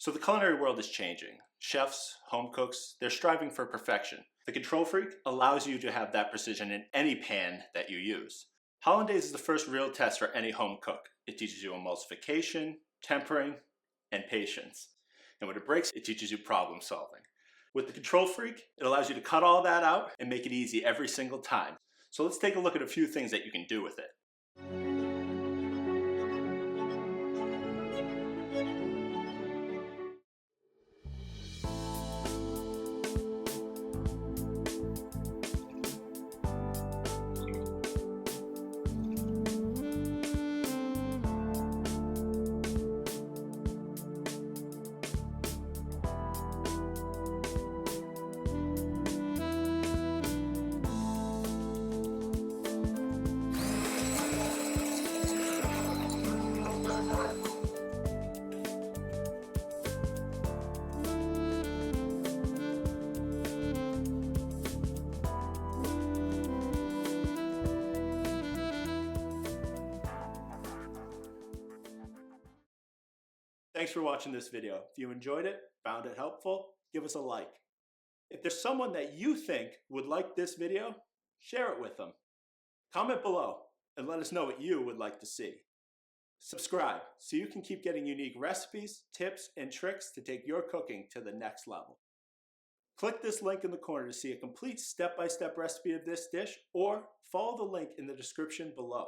So the culinary world is changing. Chefs, home cooks, they're striving for perfection. The Control Freak allows you to have that precision in any pan that you use. Hollandaise is the first real test for any home cook. It teaches you emulsification, tempering, and patience. And when it breaks, it teaches you problem solving. With the Control Freak, it allows you to cut all that out and make it easy every single time. So let's take a look at a few things that you can do with it. Thanks for watching this video. If you enjoyed it, found it helpful, give us a like. If there's someone that you think would like this video, share it with them. Comment below and let us know what you would like to see. Subscribe so you can keep getting unique recipes, tips, and tricks to take your cooking to the next level. Click this link in the corner to see a complete step-by-step recipe of this dish, or follow the link in the description below.